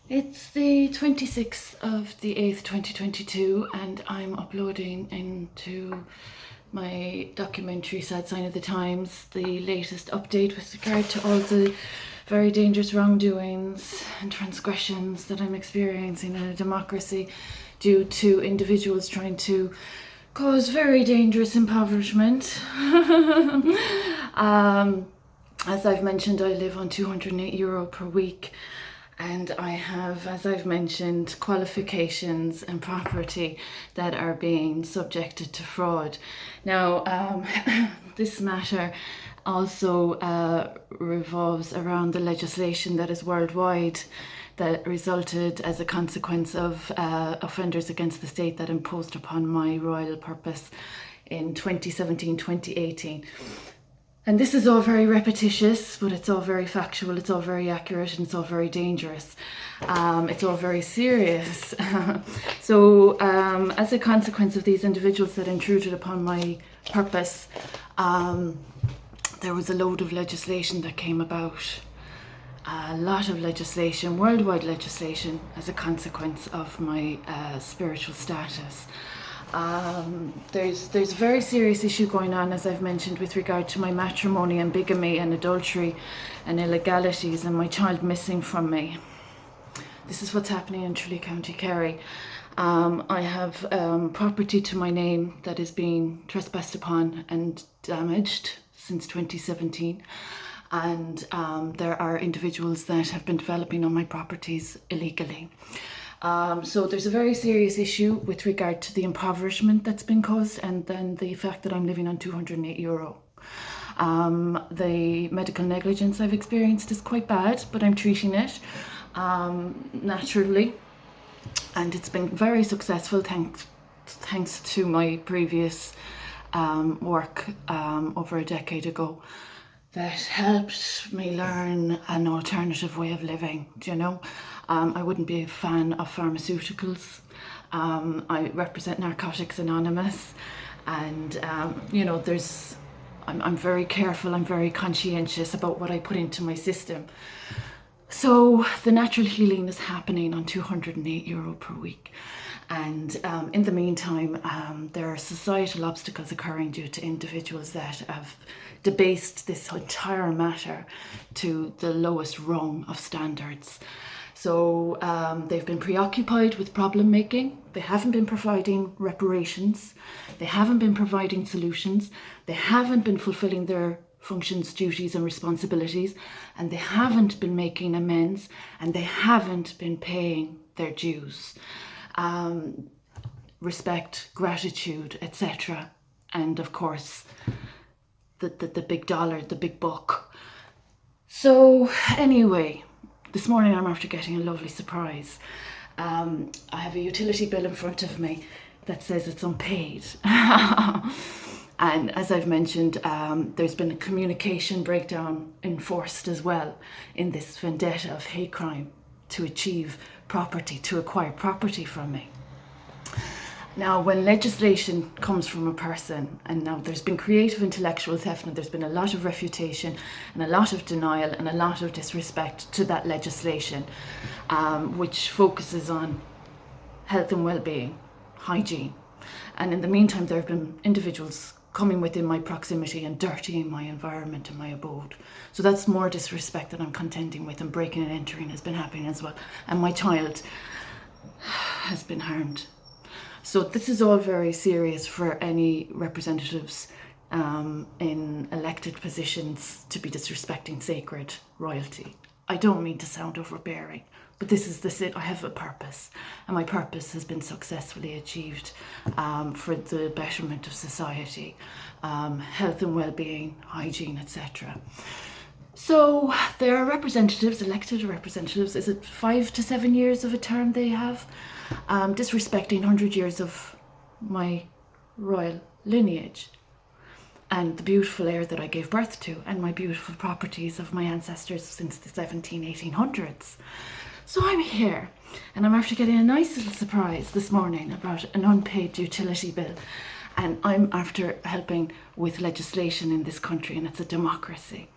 It's the 26th of the 8th, 2022, and I'm uploading into my documentary Sad Sign of the Times the latest update with regard to all the very dangerous wrongdoings and transgressions that I'm experiencing in a democracy due to individuals trying to cause very dangerous impoverishment. As I've mentioned, I live on €208 per week. And I have, as I've mentioned, qualifications and property that are being subjected to fraud. Now, this matter also revolves around the legislation that is worldwide that resulted as a consequence of offenders against the state that imposed upon my royal purpose in 2017-2018. And this is all very repetitious, but it's all very factual, it's all very accurate, and it's all very dangerous. It's all very serious. So as a consequence of these individuals that intruded upon my purpose, there was a load of legislation that came about. A lot of legislation, worldwide legislation, as a consequence of my spiritual status. There's a very serious issue going on, as I've mentioned, with regard to my matrimony and bigamy and adultery and illegalities and my child missing from me. This is what's happening in Tralee, County Kerry. I have property to my name that is being trespassed upon and damaged since 2017. And there are individuals that have been developing on my properties illegally. So there's a very serious issue with regard to the impoverishment that's been caused, and then the fact that I'm living on €208. The medical negligence I've experienced is quite bad, but I'm treating it naturally, and it's been very successful thanks to my previous work over a decade ago that helped me learn an alternative way of living. Do you know? I wouldn't be a fan of pharmaceuticals. I represent Narcotics Anonymous, and I'm very careful, I'm very conscientious about what I put into my system. So the natural healing is happening on €208 per week. And in the meantime, there are societal obstacles occurring due to individuals that have debased this entire matter to the lowest rung of standards. So they've been preoccupied with problem making. They haven't been providing reparations. They haven't been providing solutions. They haven't been fulfilling their functions, duties and responsibilities, and they haven't been making amends, and they haven't been paying their dues. Respect, gratitude, etc. And of course, the big dollar, the big buck. So anyway, this morning I'm after getting a lovely surprise. I have a utility bill in front of me that says it's unpaid. And as I've mentioned, there's been a communication breakdown enforced as well in this vendetta of hate crime to achieve property, to acquire property from me. Now, when legislation comes from a person, and now there's been creative intellectual theft, and there's been a lot of refutation and a lot of denial and a lot of disrespect to that legislation, which focuses on health and well-being, hygiene. And in the meantime, there have been individuals coming within my proximity and dirtying my environment and my abode. So that's more disrespect that I'm contending with, and breaking and entering has been happening as well. And my child has been harmed. So this is all very serious for any representatives in elected positions to be disrespecting sacred royalty. I don't mean to sound overbearing, but this is it. I have a purpose, and my purpose has been successfully achieved for the betterment of society, health and well-being, hygiene, etc. So there are representatives, elected representatives, is it 5 to 7 years of a term they have, disrespecting 100 years of my royal lineage and the beautiful heir that I gave birth to, and my beautiful properties of my ancestors since the 1800s. So I'm here, and I'm after getting a nice little surprise this morning about an unpaid utility bill. And I'm after helping with legislation in this country, and it's a democracy.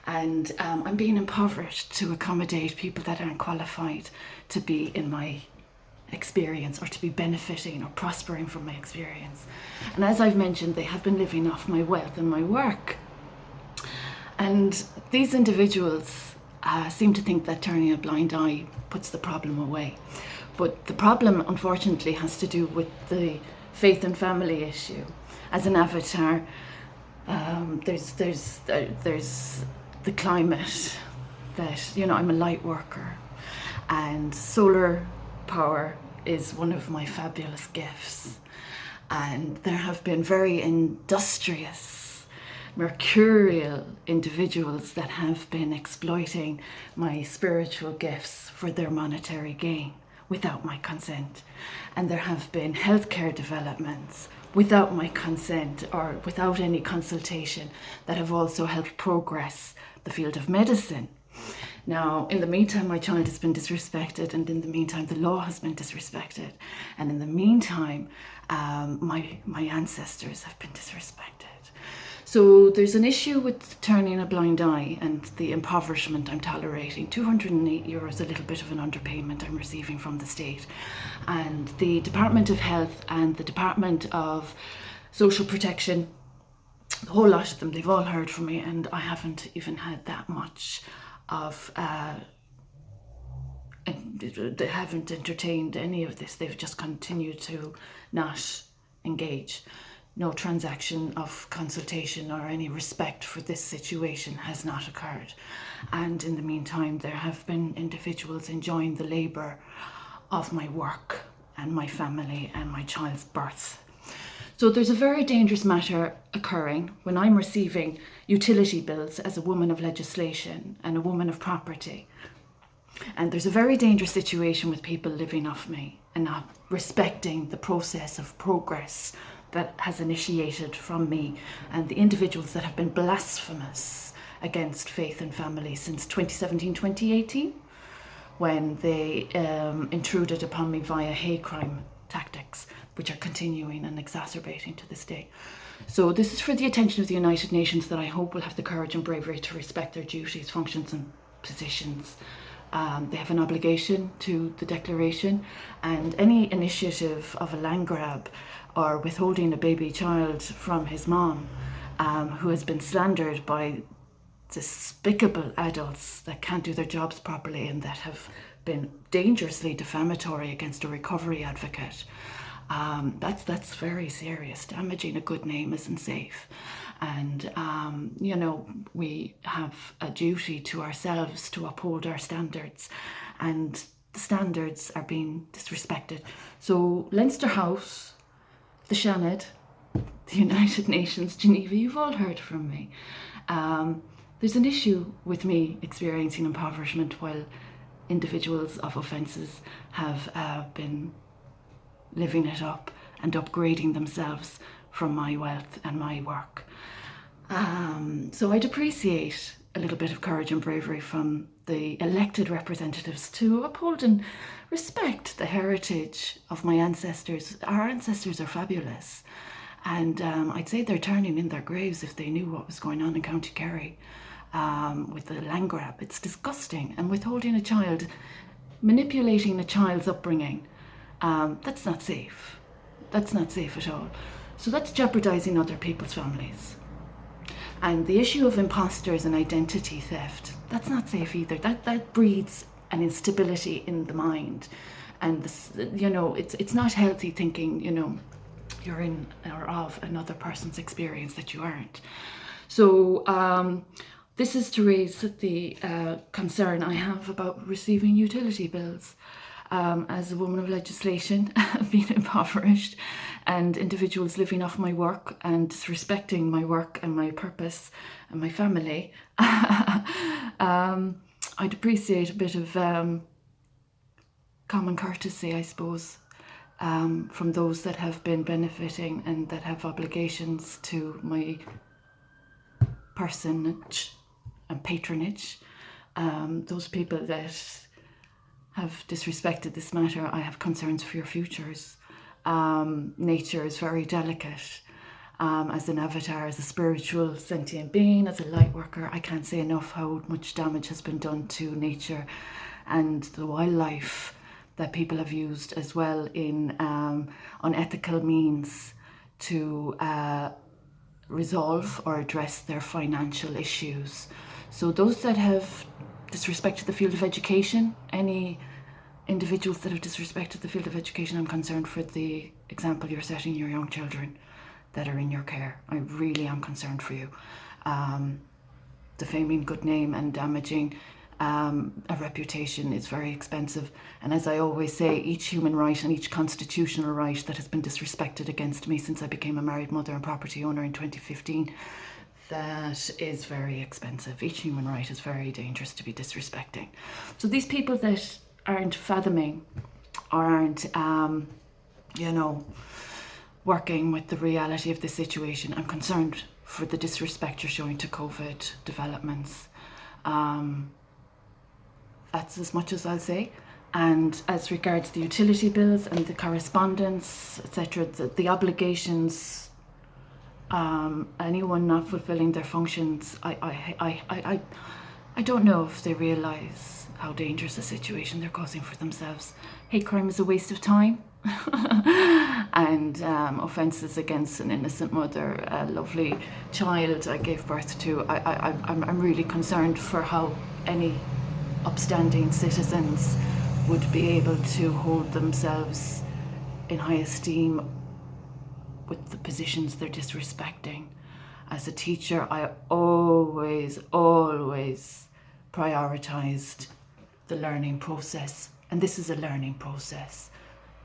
And I'm being impoverished to accommodate people that aren't qualified to be in my experience or to be benefiting or prospering from my experience. And as I've mentioned, they have been living off my wealth and my work. And these individuals seem to think that turning a blind eye puts the problem away. But the problem, unfortunately, has to do with the faith and family issue. As an avatar, there's the climate that, you know, I'm a light worker, and solar power is one of my fabulous gifts. And there have been very industrious, mercurial individuals that have been exploiting my spiritual gifts for their monetary gain without my consent. And there have been healthcare developments without my consent or without any consultation that have also helped progress the field of medicine. Now, in the meantime, my child has been disrespected, and in the meantime, the law has been disrespected, and in the meantime, my ancestors have been disrespected. So there's an issue with turning a blind eye and the impoverishment I'm tolerating. €208, a little bit of an underpayment I'm receiving from the state. And the Department of Health and the Department of Social Protection, the whole lot of them, they've all heard from me, and I haven't even had that much of, they haven't entertained any of this. They've just continued to not engage. No transaction of consultation or any respect for this situation has not occurred. And in the meantime, there have been individuals enjoying the labour of my work and my family and my child's birth. So there's a very dangerous matter occurring when I'm receiving utility bills as a woman of legislation and a woman of property. And there's a very dangerous situation with people living off me and not respecting the process of progress that has initiated from me and the individuals that have been blasphemous against faith and family since 2017-2018, when they intruded upon me via hate crime tactics, which are continuing and exacerbating to this day. So this is for the attention of the United Nations, that I hope will have the courage and bravery to respect their duties, functions and positions. They have an obligation to the declaration, and any initiative of a land grab or withholding a baby child from his mom, who has been slandered by despicable adults that can't do their jobs properly and that have been dangerously defamatory against a recovery advocate. That's very serious. Damaging a good name isn't safe. And, you know, we have a duty to ourselves to uphold our standards, and the standards are being disrespected. So Leinster House, the Seanad, the United Nations, Geneva, you've all heard from me. There's an issue with me experiencing impoverishment while individuals of offences have been living it up and upgrading themselves from my wealth and my work. So I'd appreciate a little bit of courage and bravery from the elected representatives to uphold and respect the heritage of my ancestors. Our ancestors are fabulous, and I'd say they're turning in their graves if they knew what was going on in County Kerry with the land grab. It's disgusting. And withholding a child, manipulating a child's upbringing, that's not safe. That's not safe at all. So that's jeopardising other people's families. And the issue of imposters and identity theft, that's not safe either. That breeds an instability in the mind. And this, you know, it's not healthy thinking, you know, you're in or of another person's experience that you aren't. So this is to raise the concern I have about receiving utility bills. As a woman of legislation, being impoverished, and individuals living off my work and disrespecting my work and my purpose and my family, I'd appreciate a bit of common courtesy, I suppose, from those that have been benefiting and that have obligations to my personage and patronage. Those people that have disrespected this matter, I have concerns for your futures. Nature is very delicate. as an avatar, as a spiritual sentient being, as a light worker. I can't say enough how much damage has been done to nature and the wildlife that people have used as well in unethical means to resolve or address their financial issues. So those that have disrespected the field of education, any individuals that have disrespected the field of education, I'm concerned for the example you're setting your young children that are in your care. I really am concerned for you. Defaming good name and damaging a reputation is very expensive. And as I always say, each human right and each constitutional right that has been disrespected against me since I became a married mother and property owner in 2015, that is very expensive. Each human right is very dangerous to be disrespecting. So these people that aren't fathoming or aren't, working with the reality of the situation, I'm concerned for the disrespect you're showing to COVID developments. That's as much as I'll say. And as regards the utility bills and the correspondence, etc., the obligations, anyone not fulfilling their functions, I don't know if they realise how dangerous a situation they're causing for themselves. Hate crime is a waste of time. And offences against an innocent mother, a lovely child I gave birth to. I'm really concerned for how any upstanding citizens would be able to hold themselves in high esteem with the positions they're disrespecting. As a teacher, I always prioritised the learning process, and this is a learning process.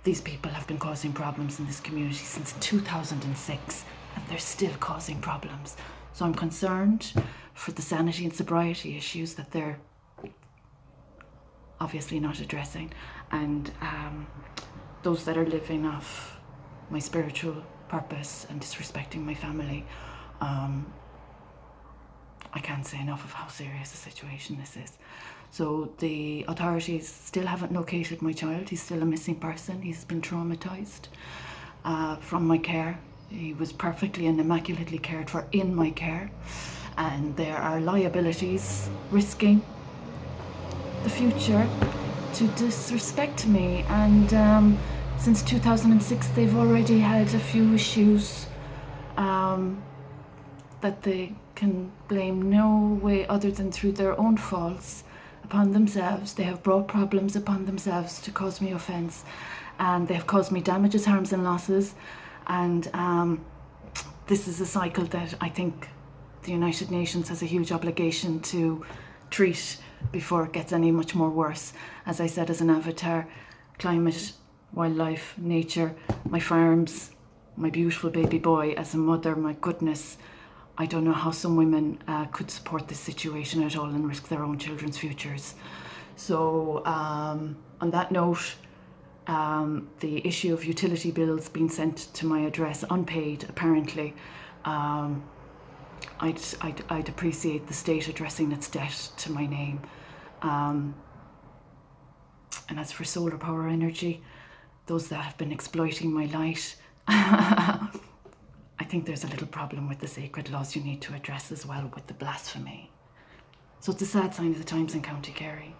These people have been causing problems in this community since 2006, and they're still causing problems. So I'm concerned for the sanity and sobriety issues that they're obviously not addressing, and those that are living off my spiritual purpose and disrespecting my family. I can't say enough of how serious a situation this is. So the authorities still haven't located my child. He's still a missing person. He's been traumatised from my care. He was perfectly and immaculately cared for in my care. And there are liabilities risking the future to disrespect me. And since 2006, they've already had a few issues that they can blame no way other than through their own faults upon themselves. They have brought problems upon themselves to cause me offence, and they have caused me damages, harms and losses. And this is a cycle that I think the United Nations has a huge obligation to treat before it gets any much more worse. As I said, as an avatar, climate, wildlife, nature, my farms, my beautiful baby boy, as a mother, my goodness, I don't know how some women could support this situation at all and risk their own children's futures. So on that note, the issue of utility bills being sent to my address unpaid, apparently, I'd appreciate the state addressing its debt to my name. And as for solar power energy, those that have been exploiting my light, I think there's a little problem with the sacred laws you need to address as well with the blasphemy. So it's a sad sign of the times in County Kerry.